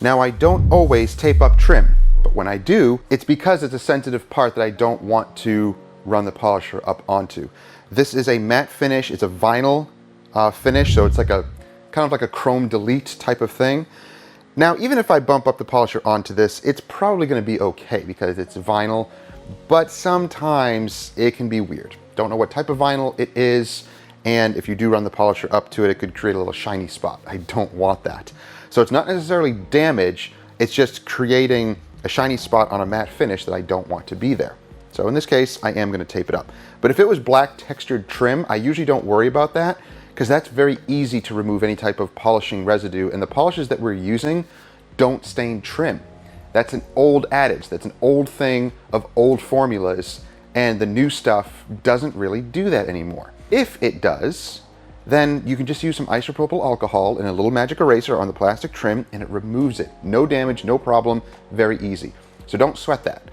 Now, I don't always tape up trim, but when I do, it's because it's a sensitive part that I don't want to run the polisher up onto. This is a matte finish. It's a vinyl finish, so it's like a kind of like a chrome delete type of thing. Now, even if I bump up the polisher onto this, it's probably going to be okay because it's vinyl, but sometimes it can be weird. Don't know what type of vinyl it is, and if you do run the polisher up to it, it could create a little shiny spot. I don't want that. So it's not necessarily damage, it's just creating a shiny spot on a matte finish that I don't want to be there. So in this case, I am going to tape it up. But if it was black textured trim, I usually don't worry about that because that's very easy to remove any type of polishing residue, and the polishes that we're using don't stain trim. That's an old adage, that's an old thing of old formulas, and the new stuff doesn't really do that anymore. If it does, then you can just use some isopropyl alcohol and a little magic eraser on the plastic trim and it removes it. No damage, no problem, very easy. So don't sweat that.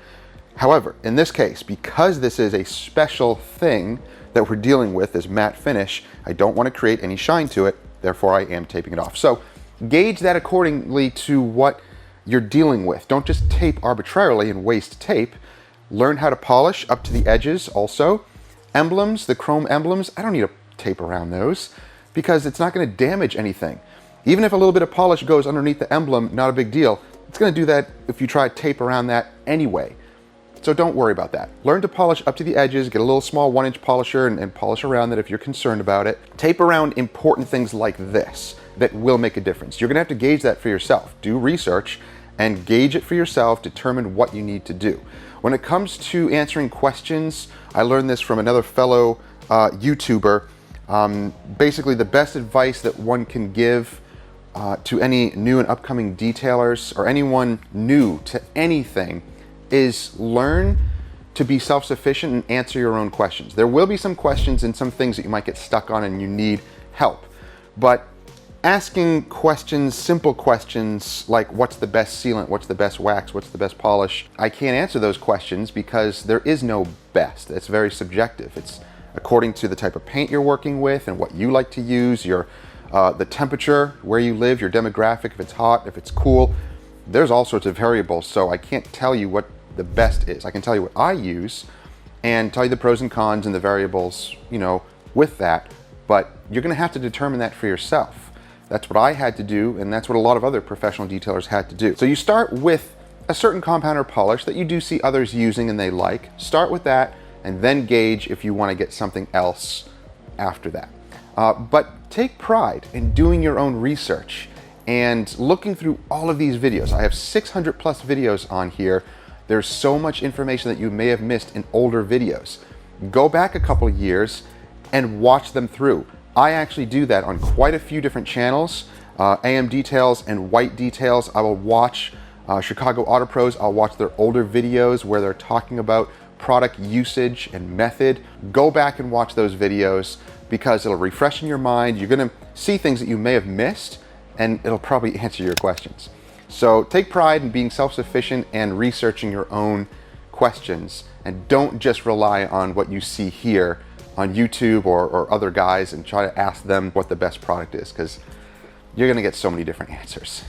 However, in this case, because this is a special thing that we're dealing with, this matte finish, I don't want to create any shine to it, therefore I am taping it off. So gauge that accordingly to what you're dealing with. Don't just tape arbitrarily and waste tape. Learn how to polish up to the edges also. Emblems, the chrome emblems, I don't need to tape around those because it's not going to damage anything. Even if a little bit of polish goes underneath the emblem, not a big deal. It's going to do that if you try to tape around that anyway. So don't worry about that. Learn to polish up to the edges, get a little small 1-inch polisher and polish around it if you're concerned about it. Tape around important things like this that will make a difference. You're gonna have to gauge that for yourself. Do research and gauge it for yourself, determine what you need to do. When it comes to answering questions, I learned this from another fellow YouTuber. Basically, the best advice that one can give to any new and upcoming detailers or anyone new to anything is learn to be self-sufficient and answer your own questions. There will be some questions and some things that you might get stuck on and you need help. But asking questions, simple questions like what's the best sealant, what's the best wax, what's the best polish, I can't answer those questions because there is no best. It's very subjective. It's according to the type of paint you're working with and what you like to use, your the temperature, where you live, your demographic, if it's hot, if it's cool. There's all sorts of variables, so I can't tell you what the best is. I can tell you what I use and tell you the pros and cons and the variables, you know, with that, but you're gonna have to determine that for yourself. That's what I had to do, and that's what a lot of other professional detailers had to do. So you start with a certain compound or polish that you do see others using and they like. Start with that, and then gauge if you wanna get something else after that. But take pride in doing your own research and looking through all of these videos. I have 600 plus videos on here. There's so much information that you may have missed in older videos. Go back a couple of years and watch them through. I actually do that on quite a few different channels. AM Details and White Details. I will watch Chicago Auto Pros. I'll watch their older videos where they're talking about product usage and method. Go back and watch those videos because it'll refresh in your mind. You're gonna see things that you may have missed and it'll probably answer your questions. So take pride in being self-sufficient and researching your own questions, and don't just rely on what you see here on YouTube or other guys and try to ask them what the best product is, because you're gonna get so many different answers.